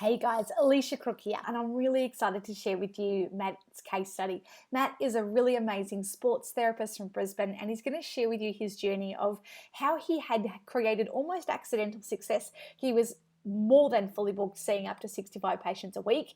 Hey guys, Alicia Crook here, and I'm really excited to share with you Matt's case study. Matt is a really amazing sports therapist from Brisbane, and he's going to share with you his journey of how he had created almost accidental success. He was more than fully booked, seeing up to 65 patients a week,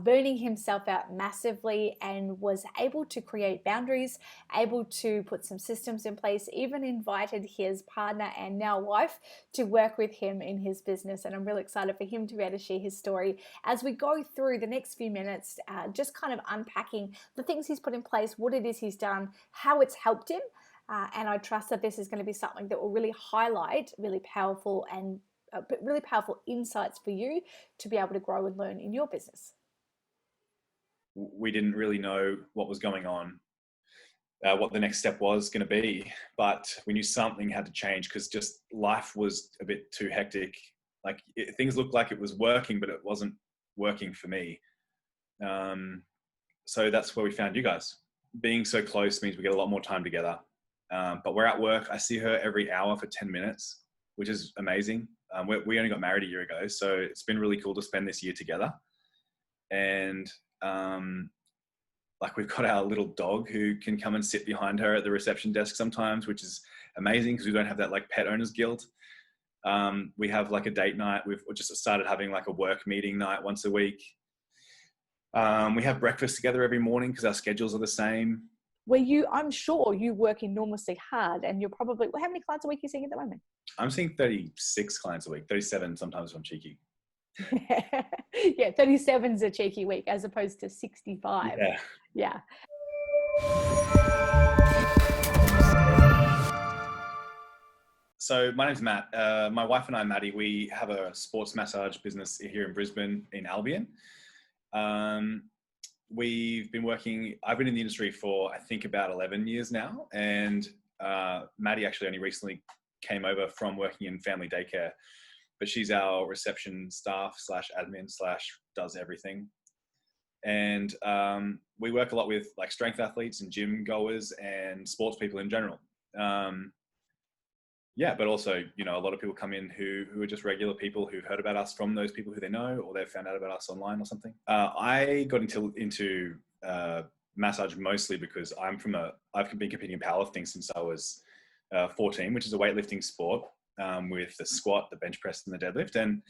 burning himself out massively, and was able to create boundaries, able to put some systems in place, even invited his partner and now wife to work with him in his business. And I'm really excited for him to be able to share his story as we go through the next few minutes, just kind of unpacking the things he's put in place, what it is he's done, how it's helped him. And I trust that this is going to be something that will really highlight really powerful insights for you to be able to grow and learn in your business. We didn't really know what was going on, what the next step was going to be, but we knew something had to change because just life was a bit too hectic. Things looked like it was working, but it wasn't working for me. So that's where we found you guys. Being so close means we get a lot more time together. But we're at work. I see her every hour for 10 minutes, which is amazing. We only got married a year ago, so it's been really cool to spend this year together. And we've got our little dog who can come and sit behind her at the reception desk sometimes, which is amazing because we don't have that pet owner's guilt. We have a date night. We've just started having a work meeting night once a week. We have breakfast together every morning because our schedules are the same. I'm sure you work enormously hard, and you're probably, how many clients a week are you seeing at the moment? I'm seeing 36 clients a week, 37 sometimes if I'm cheeky. Yeah, 37's a cheeky week as opposed to 65. Yeah. So my name's Matt. My wife and I, Maddie, we have a sports massage business here in Brisbane in Albion. I've been in the industry for, I think, about 11 years now. And Maddie actually only recently came over from working in family daycare, but she's our reception staff / admin / does everything. And we work a lot with strength athletes and gym goers and sports people in general. But also, a lot of people come in who are just regular people who've heard about us from those people who they know, or they've found out about us online or something. I got into massage mostly because I've been competing in powerlifting since I was 14, which is a weightlifting sport with the squat, the bench press, and the deadlift. And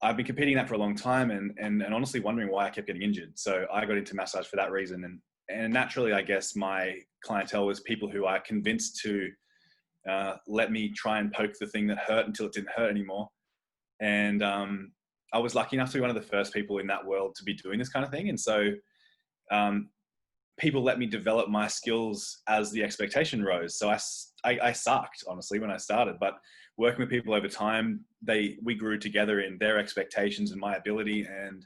I've been competing that for a long time and honestly wondering why I kept getting injured. So I got into massage for that reason. And naturally, I guess my clientele was people who I convinced to let me try and poke the thing that hurt until it didn't hurt anymore. And I was lucky enough to be one of the first people in that world to be doing this kind of thing. And so people let me develop my skills as the expectation rose. So I sucked, honestly, when I started, but working with people over time, we grew together in their expectations and my ability. And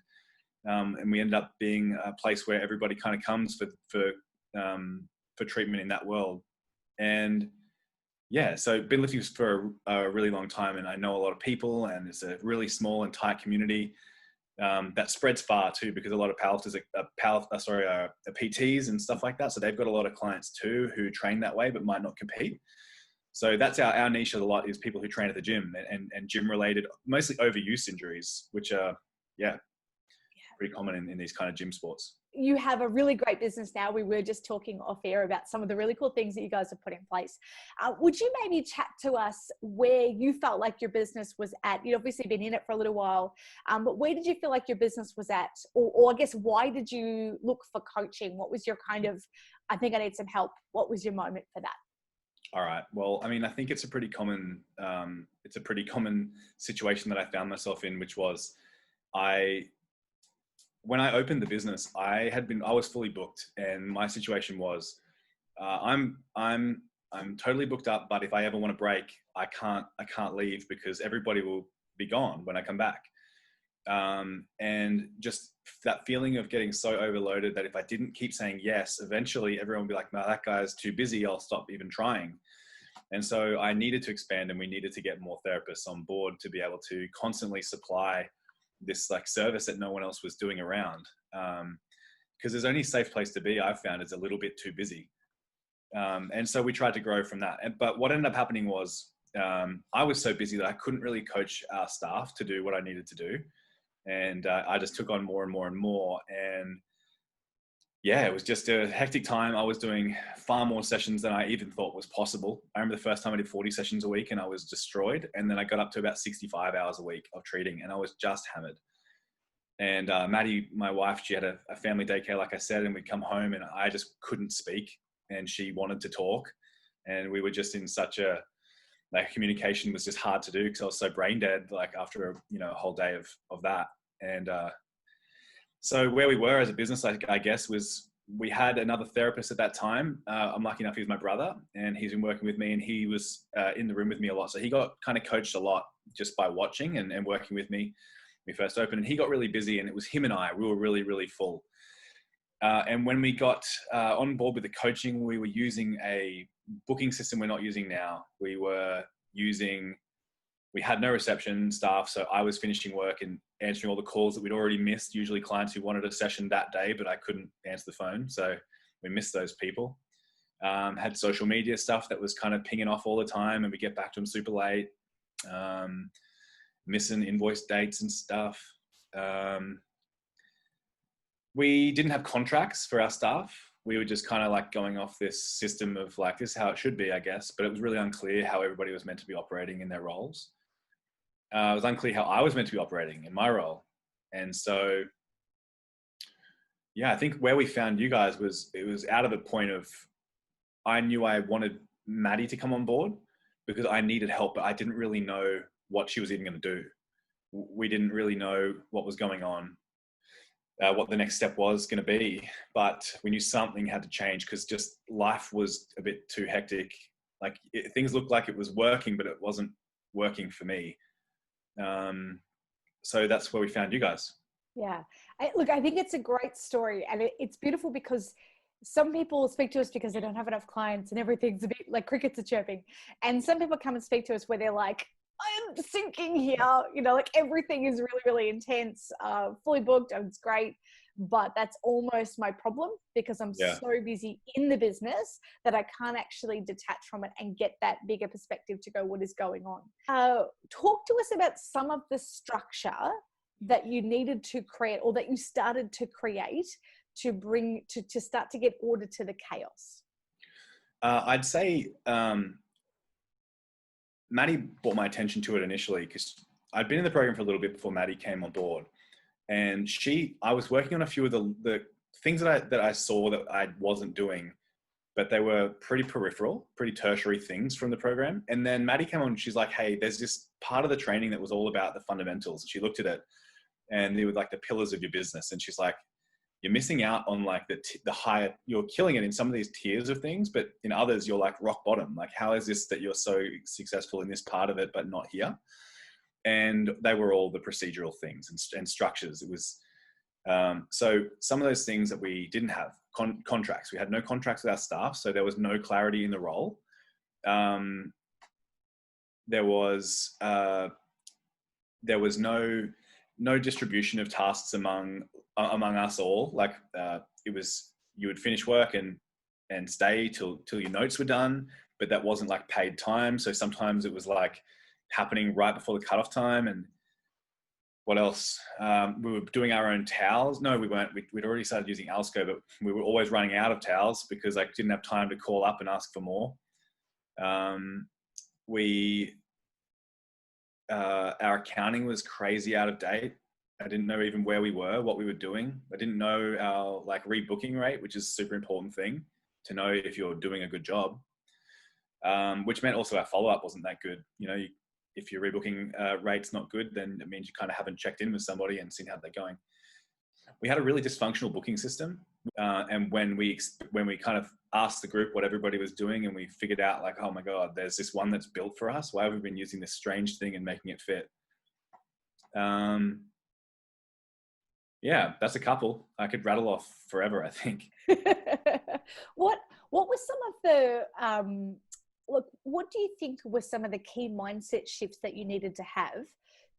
we ended up being a place where everybody kind of comes for treatment in that world. And so been lifting for a really long time, and I know a lot of people, and it's a really small and tight community that spreads far too, because a lot of powerlifters are PTs and stuff like that. So they've got a lot of clients too who train that way but might not compete. So that's our niche a lot, is people who train at the gym and gym related, mostly overuse injuries, which are pretty common in these kind of gym sports. You have a really great business now. We were just talking off air about some of the really cool things that you guys have put in place. Would you maybe chat to us where you felt like your business was at? You'd obviously been in it for a little while, but where did you feel like your business was at? Or I guess, why did you look for coaching? What was your kind of, I think I need some help? What was your moment for that? All right. Well, I mean, I think it's a pretty common situation that I found myself in, which was when I opened the business, I was fully booked, and my situation was, I'm totally booked up, but if I ever want to break, I can't leave because everybody will be gone when I come back. And just that feeling of getting so overloaded that if I didn't keep saying yes, eventually everyone would be like, no, that guy's too busy, I'll stop even trying. And so I needed to expand, and we needed to get more therapists on board to be able to constantly supply this service that no one else was doing around. Because there's only a safe place to be, I've found, is a little bit too busy. And so we tried to grow from that. But what ended up happening was I was so busy that I couldn't really coach our staff to do what I needed to do. And I just took on more and more and more. And yeah, it was just a hectic time. I was doing far more sessions than I even thought was possible. I remember the first time I did 40 sessions a week and I was destroyed. And then I got up to about 65 hours a week of treating and I was just hammered. And Maddie, my wife, she had a family daycare, like I said, and we'd come home and I just couldn't speak and she wanted to talk. And we were just in such a, like, communication was just hard to do because I was so brain dead, like after, a whole day of that. And so where we were as a business, I guess, was we had another therapist at that time. I'm lucky enough, he's my brother and he's been working with me and he was in the room with me a lot. So he got kind of coached a lot just by watching and working with me. We first opened and he got really busy and it was him and I, we were really, really full. And when we got on board with the coaching, we were using a booking system we're not using now. We had no reception staff. So I was finishing work and answering all the calls that we'd already missed, usually clients who wanted a session that day, but I couldn't answer the phone. So we missed those people. Had social media stuff that was kind of pinging off all the time and we get back to them super late. Missing invoice dates and stuff. We didn't have contracts for our staff. We were just kind of like going off this system of like, this is how it should be, I guess. But it was really unclear how everybody was meant to be operating in their roles. It was unclear how I was meant to be operating in my role. And so, yeah, I think where we found you guys was, it was out of a point of, I knew I wanted Maddie to come on board because I needed help, but I didn't really know what she was even going to do. We didn't really know what was going on, what the next step was going to be, but we knew something had to change because just life was a bit too hectic. Like things looked like it was working, but it wasn't working for me. So that's where we found you guys. Yeah. Look, I think it's a great story and it's beautiful because some people speak to us because they don't have enough clients and everything's a bit like crickets are chirping. And some people come and speak to us where they're like, I'm sinking here, like everything is really, really intense, fully booked, and it's great. But that's almost my problem because I'm so busy in the business that I can't actually detach from it and get that bigger perspective to go, what is going on? Talk to us about some of the structure that you needed to create or that you started to create to bring to start to get order to the chaos. I'd say Maddie brought my attention to it initially because I'd been in the program for a little bit before Maddie came on board. And I was working on a few of the things that I saw that I wasn't doing, but they were pretty peripheral, pretty tertiary things from the program. And then Maddie came on and she's like, hey, there's this part of the training that was all about the fundamentals. And she looked at it and they were like the pillars of your business. And she's like, you're missing out on like the higher, you're killing it in some of these tiers of things, but in others you're like rock bottom. Like, how is this that you're so successful in this part of it, but not here? And they were all the procedural things and structures. It was, so some of those things that we didn't have, contracts, we had no contracts with our staff. So there was no clarity in the role. There was no distribution of tasks among us all. Like it was, you would finish work and stay till your notes were done, but that wasn't like paid time. So sometimes it was like happening right before the cutoff time. And what else? We were doing our own towels. No, we weren't. We'd already started using Alsco, but we were always running out of towels because I didn't have time to call up and ask for more. Our accounting was crazy out of date. I didn't know even where we were, what we were doing. I didn't know our like rebooking rate, which is a super important thing to know if you're doing a good job. Which meant also our follow-up wasn't that good. If your rebooking rate's not good, then it means you kind of haven't checked in with somebody and seen how they're going. We had a really dysfunctional booking system. And when we kind of asked the group what everybody was doing and we figured out like, oh my God, there's this one that's built for us. Why have we been using this strange thing and making it fit? Yeah, that's a couple. I could rattle off forever, I think. What were some of the, what do you think were some of the key mindset shifts that you needed to have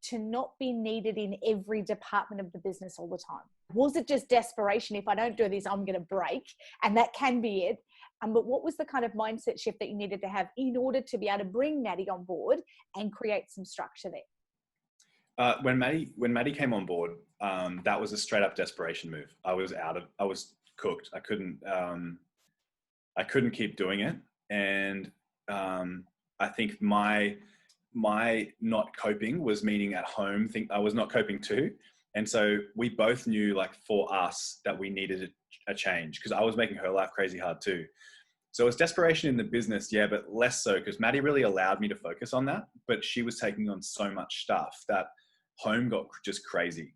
to not be needed in every department of the business all the time? Was it just desperation? If I don't do this, I'm going to break, and that can be it. But what was the kind of mindset shift that you needed to have in order to be able to bring Maddie on board and create some structure there? When Maddie came on board, that was a straight up desperation move. I was cooked. I couldn't keep doing it. And I think my not coping was meaning at home. Think I was not coping too. And so we both knew, like, for us, that we needed a change, because I was making her life crazy hard too. So it was desperation in the business, yeah, but less so because Maddie really allowed me to focus on that. But she was taking on so much stuff that home got just crazy.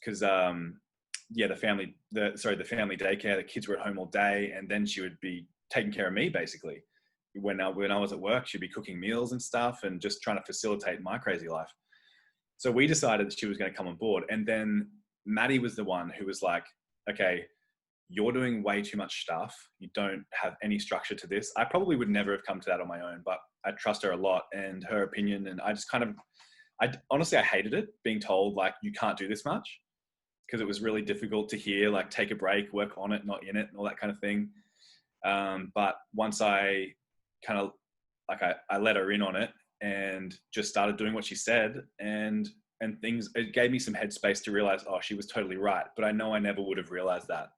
Because yeah, the family daycare, the kids were at home all day, and then she would be taking care of me basically. When I was at work, she'd be cooking meals and stuff, and just trying to facilitate my crazy life. So we decided that she was going to come on board, and then Maddie was the one who was like, "Okay, you're doing way too much stuff. You don't have any structure to this." I probably would never have come to that on my own, but I trust her a lot and her opinion, and I just honestly, I hated it, being told, like, you can't do this much, because it was really difficult to hear, like, take a break, work on it, not in it, and all that kind of thing. But once I kind of, like, I let her in on it and just started doing what she said, and things, it gave me some headspace to realize, oh, she was totally right. But I know I never would have realized that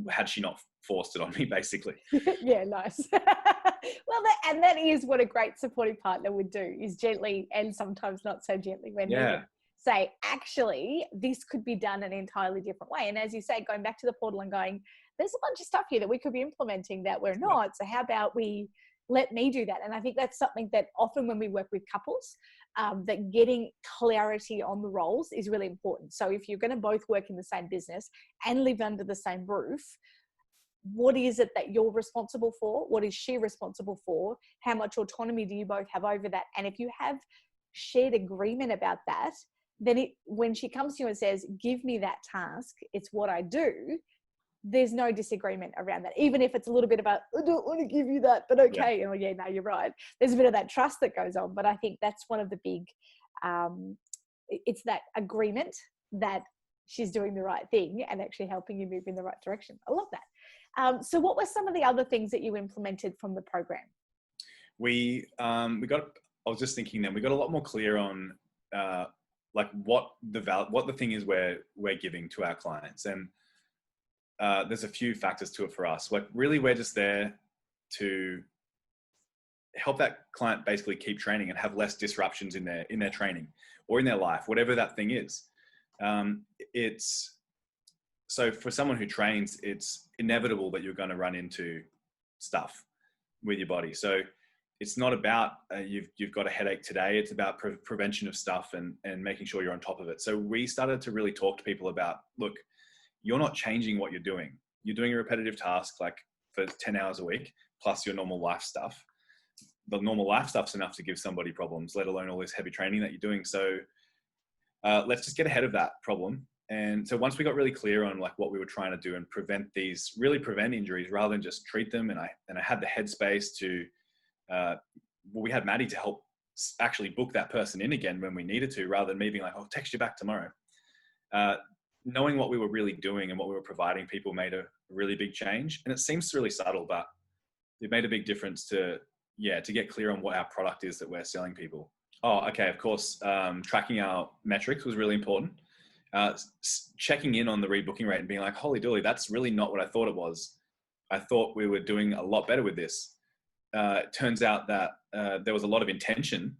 had she not forced it on me, basically. Yeah, nice. Well, that is what a great supportive partner would do, is gently, and sometimes not so gently when needed, say, actually, this could be done an entirely different way. And as you say, going back to the portal and going, there's a bunch of stuff here that we could be implementing that we're not. So how about we let me do that? And I think that's something that often when we work with couples, that getting clarity on the roles is really important. So if you're going to both work in the same business and live under the same roof, what is it that you're responsible for? What is she responsible for? How much autonomy do you both have over that? And if you have shared agreement about that, then when she comes to you and says, give me that task, it's what I do, there's no disagreement around that. Even if it's a little bit about, I don't want to give you that, but okay. Oh yeah, no, you're right. There's a bit of that trust that goes on. But I think that's one of the big, it's that agreement that she's doing the right thing and actually helping you move in the right direction. I love that. So what were some of the other things that you implemented from the program? We got, I was just thinking then, we got a lot more clear on like what the thing is we're giving to our clients. And there's a few factors to it for us. Like, really, we're just there to help that client basically keep training and have less disruptions in their training or in their life, whatever that thing is. It's so for someone who trains, it's inevitable that you're going to run into stuff with your body. So it's not about you've got a headache today. It's about prevention of stuff and making sure you're on top of it. So we started to really talk to people about, look, you're not changing what you're doing. You're doing a repetitive task, like, for 10 hours a week, plus your normal life stuff. The normal life stuff's enough to give somebody problems, let alone all this heavy training that you're doing. So let's just get ahead of that problem. And so once we got really clear on, like, what we were trying to do and prevent injuries rather than just treat them, and I had the headspace to, we had Maddie to help actually book that person in again when we needed to, rather than me being like, I'll text you back tomorrow. Knowing what we were really doing and what we were providing people made a really big change. And it seems really subtle, but it made a big difference to get clear on what our product is that we're selling people. Oh, okay. Of course, tracking our metrics was really important. Checking in on the rebooking rate and being like, holy dooly, that's really not what I thought it was. I thought we were doing a lot better with this. It turns out that there was a lot of intention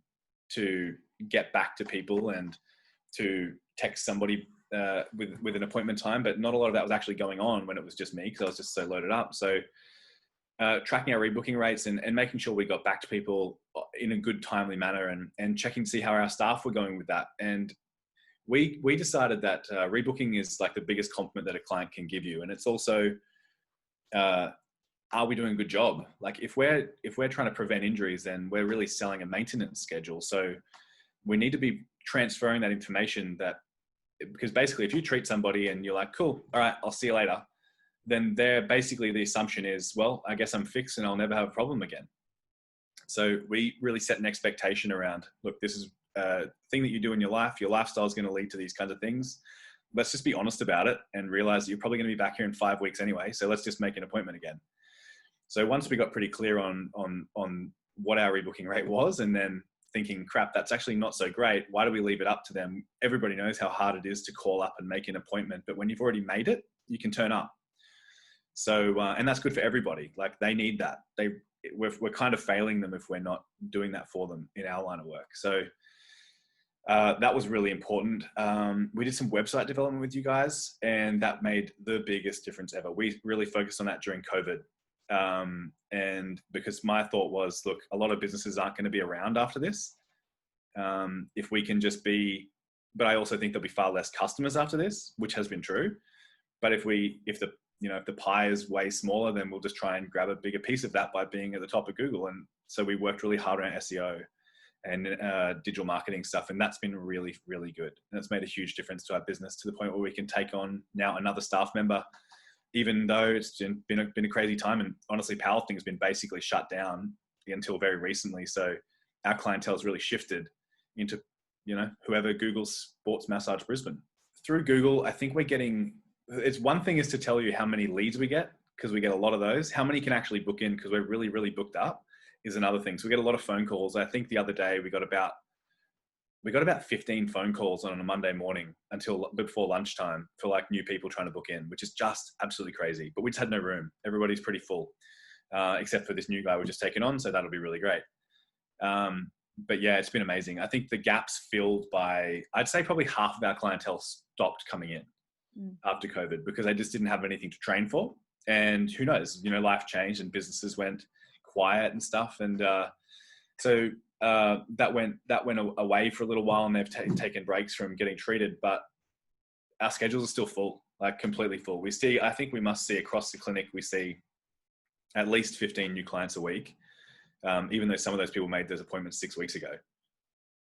to get back to people and to text somebody with an appointment time, but not a lot of that was actually going on when it was just me, because I was just so loaded up. So tracking our rebooking rates and making sure we got back to people in a good, timely manner, and checking to see how our staff were going with that. And we decided that rebooking is like the biggest compliment that a client can give you. And it's also, are we doing a good job? Like, if we're trying to prevent injuries, then we're really selling a maintenance schedule. So we need to be transferring that information, because basically if you treat somebody and you're like, cool, all right, I'll see you later, then basically the assumption is, well, I guess I'm fixed and I'll never have a problem again. So we really set an expectation around, look, this is a thing that you do in your life. Your lifestyle is going to lead to these kinds of things. Let's just be honest about it and realize that you're probably going to be back here in 5 weeks anyway. So let's just make an appointment again. So once we got pretty clear on what our rebooking rate was, and then thinking, crap, that's actually not so great. Why do we leave it up to them? Everybody knows how hard it is to call up and make an appointment, but when you've already made it, you can turn up. So, and that's good for everybody. Like, they need that. We're kind of failing them if we're not doing that for them in our line of work. So that was really important. We did some website development with you guys, and that made the biggest difference ever. We really focused on that during COVID. And because my thought was, look, a lot of businesses aren't going to be around after this. If we can just be, but I also think there'll be far less customers after this, which has been true. But if the pie is way smaller, then we'll just try and grab a bigger piece of that by being at the top of Google. And so we worked really hard on SEO and digital marketing stuff. And that's been really, really good. And it's made a huge difference to our business, to the point where we can take on now another staff member, even though it's been a crazy time. And honestly, powerlifting has been basically shut down until very recently. So our clientele has really shifted into, whoever Google's Sports Massage Brisbane. Through Google, I think we're getting, it's one thing is to tell you how many leads we get, because we get a lot of those. How many can actually book in, because we're really, really booked up, is another thing. So we get a lot of phone calls. I think the other day we got about 15 phone calls on a Monday morning until before lunchtime for like new people trying to book in, which is just absolutely crazy. But we just had no room. Everybody's pretty full, except for this new guy we're just taking on. So that'll be really great. But yeah, it's been amazing. I think the gap's filled by, I'd say probably half of our clientele stopped coming in after COVID, because they just didn't have anything to train for. And who knows, life changed and businesses went quiet and stuff. And so that went away for a little while, and they've taken breaks from getting treated, but our schedules are still full, like completely full. I think we must see across the clinic, we see at least 15 new clients a week, even though some of those people made those appointments 6 weeks ago.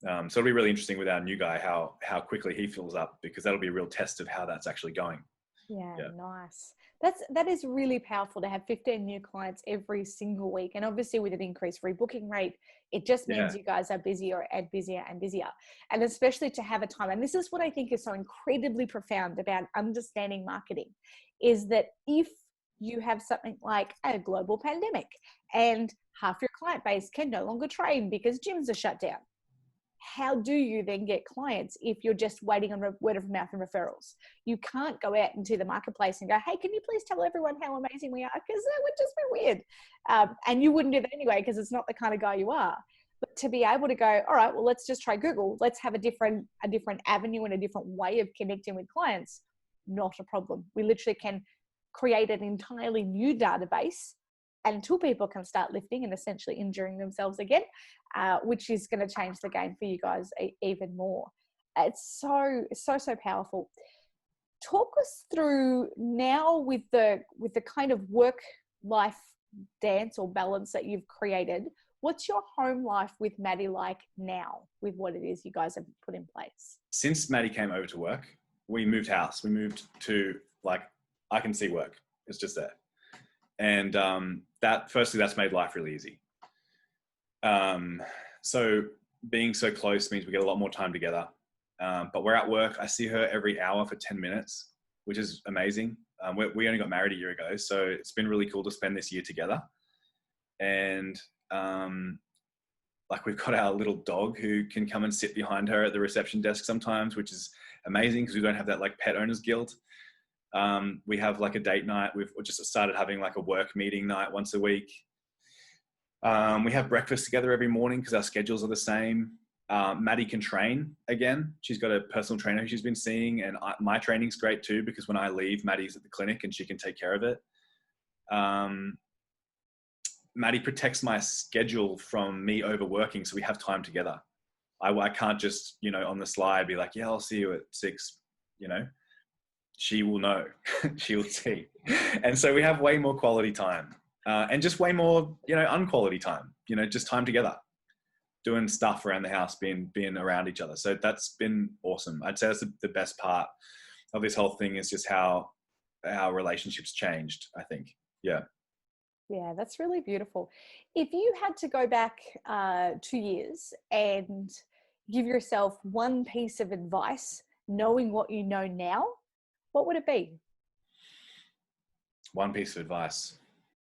So it'll be really interesting with our new guy, how quickly he fills up, because that'll be a real test of how that's actually going. Yeah. Nice. That is really powerful to have 15 new clients every single week. And obviously with an increased rebooking rate, it just means you guys are busier and busier and busier. And especially to have a time, and this is what I think is so incredibly profound about understanding marketing, is that if you have something like a global pandemic and half your client base can no longer train because gyms are shut down, how do you then get clients if you're just waiting on word of mouth and referrals? You can't go out into the marketplace and go, hey, can you please tell everyone how amazing we are? Because that would just be weird. And you wouldn't do that anyway, because it's not the kind of guy you are. But to be able to go, all right, well, let's just try Google. Let's have a different avenue and a different way of connecting with clients. Not a problem. We literally can create an entirely new database until people can start lifting and essentially injuring themselves again, which is going to change the game for you guys even more. It's so powerful. Talk us through now with the kind of work-life dance or balance that you've created. What's your home life with Maddie like now, with what it is you guys have put in place? Since Maddie came over to work, we moved house. We moved to, like, I can see work. It's just there. And that's made life really easy. So being so close means we get a lot more time together. But we're at work. I see her every hour for 10 minutes, which is amazing. We only got married a year ago, so it's been really cool to spend this year together. And like, we've got our little dog who can come and sit behind her at the reception desk sometimes, which is amazing because we don't have that like pet owner's guilt. We have like a date night. We've just started having like a work meeting night once a week. We have breakfast together every morning because our schedules are the same. Maddie can train again. She's got a personal trainer who she's been seeing, and my training's great too, because when I leave, Maddie's at the clinic and she can take care of it. Maddie protects my schedule from me overworking, so we have time together. I can't just, on the slide be like, yeah, I'll see you at 6, She will know. She will see. And so we have way more quality time, and just way more, unquality time, just time together, doing stuff around the house, being around each other. So that's been awesome. I'd say that's the best part of this whole thing, is just how our relationships changed, I think. Yeah. Yeah, that's really beautiful. If you had to go back 2 years and give yourself one piece of advice, knowing what you know now, what would it be? One piece of advice.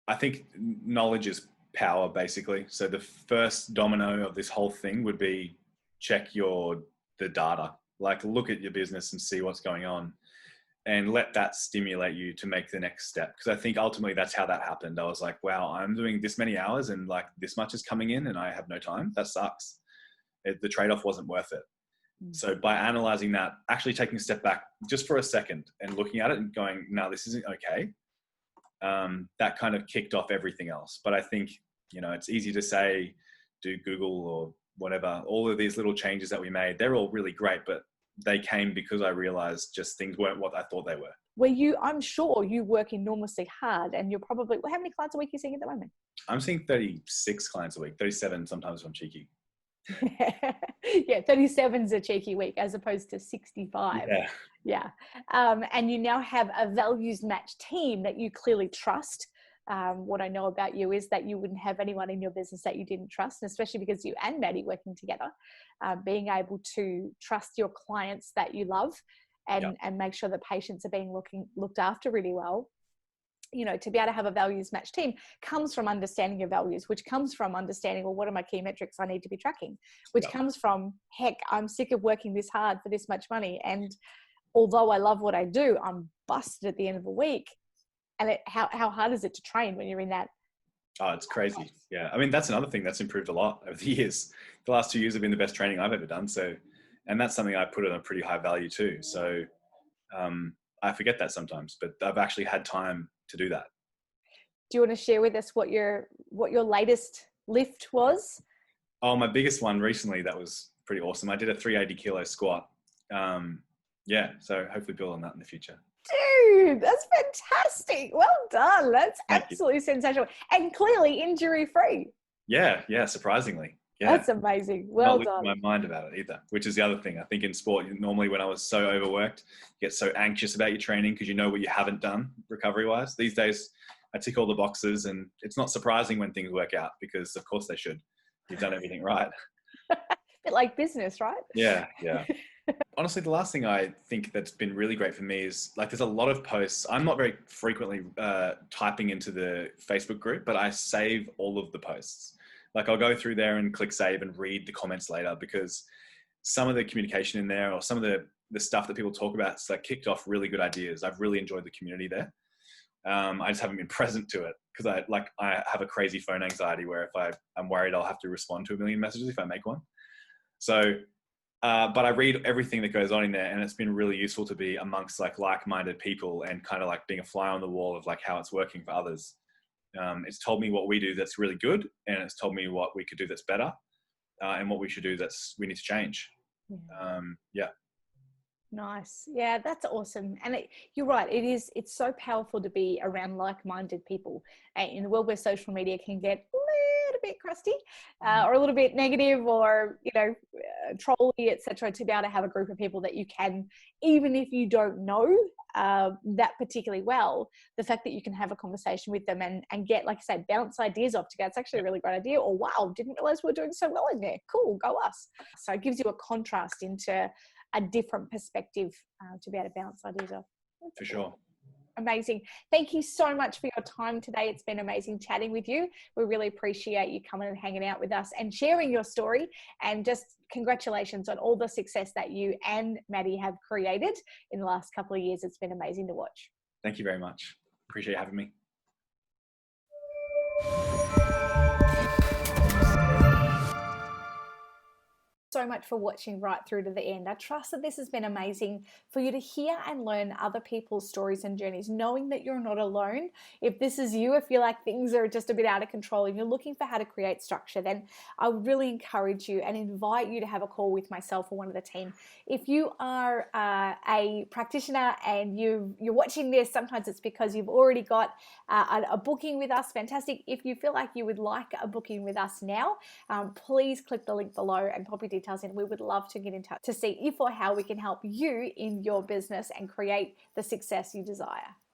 I think knowledge is power, basically. So the first domino of this whole thing would be check the data, like look at your business and see what's going on, and let that stimulate you to make the next step. Because I think ultimately that's how that happened. I was like, wow, I'm doing this many hours and like this much is coming in and I have no time. That sucks. The trade-off wasn't worth it. So by analyzing that, actually taking a step back just for a second and looking at it and going, no, this isn't okay. That kind of kicked off everything else. But I think, it's easy to say, do Google or whatever, all of these little changes that we made, they're all really great, but they came because I realized just things weren't what I thought they were. I'm sure you work enormously hard, and you're probably, how many clients a week are you seeing at the moment? I'm seeing 36 clients a week, 37 sometimes if I'm cheeky. Yeah, 37's a cheeky week as opposed to 65. Yeah. And you now have a values match team that you clearly trust. What I know about you is that you wouldn't have anyone in your business that you didn't trust, and especially because you and Maddie working together, being able to trust your clients that you love and make sure the patients are being looked after really well. To be able to have a values match team comes from understanding your values, which comes from understanding, well, what are my key metrics I need to be tracking, which comes from, heck, I'm sick of working this hard for this much money. And although I love what I do, I'm busted at the end of the week. And how hard is it to train when you're in that? Oh, it's crazy. Yeah. I mean, that's another thing that's improved a lot over the years. The last 2 years have been the best training I've ever done. So, and that's something I put on a pretty high value too. So, I forget that sometimes, but I've actually had time to do that. Do you want to share with us what your latest lift was? Oh, my biggest one recently, that was pretty awesome. I did a 380 kilo squat. So hopefully build on that in the future. Dude, that's fantastic. Well done. That's absolutely sensational. And clearly injury free. Yeah, surprisingly. Yeah. That's amazing. Well done. Not losing my mind about it either, which is the other thing. I think in sport, normally when I was so overworked, you get so anxious about your training because you know what you haven't done recovery-wise. These days, I tick all the boxes, and it's not surprising when things work out because, of course, they should. You've done everything right. Bit like business, right? Yeah. Honestly, the last thing I think that's been really great for me is like there's a lot of posts. I'm not very frequently typing into the Facebook group, but I save all of the posts. Like I'll go through there and click save and read the comments later because some of the communication in there or some of the stuff that people talk about, it's like kicked off really good ideas. I've really enjoyed the community there. I just haven't been present to it because I have a crazy phone anxiety where if I'm worried I'll have to respond to a million messages if I make one. So, but I read everything that goes on in there, and it's been really useful to be amongst like-minded people and kind of like being a fly on the wall of like how it's working for others. It's told me what we do that's really good, and it's told me what we could do that's better, and what we should do we need to change. Nice. Yeah, that's awesome. And you're right. It's so powerful to be around like-minded people in the world where social media can get a little bit crusty or a little bit negative or, trolly, etc. To be able to have a group of people that you can, even if you don't know that particularly well, the fact that you can have a conversation with them and get, like I say, bounce ideas off together. It's actually a really great idea. Or, wow, didn't realize we're doing so well in there. Cool, go us. So it gives you a contrast into a different perspective to be able to bounce ideas off. For sure. Amazing. Thank you so much for your time today. It's been amazing chatting with you. We really appreciate you coming and hanging out with us and sharing your story, and just congratulations on all the success that you and Maddie have created in the last couple of years. It's been amazing to watch. Thank you very much. Appreciate having me. So much for watching right through to the end. I trust that this has been amazing for you to hear and learn other people's stories and journeys, knowing that you're not alone. If this is you, if you're like things are just a bit out of control and you're looking for how to create structure, then I would really encourage you and invite you to have a call with myself or one of the team. If you are a practitioner and you're watching this, sometimes it's because you've already got a booking with us. Fantastic. If you feel like you would like a booking with us now, please click the link below and pop your details in. We would love to get in touch to see if or how we can help you in your business and create the success you desire.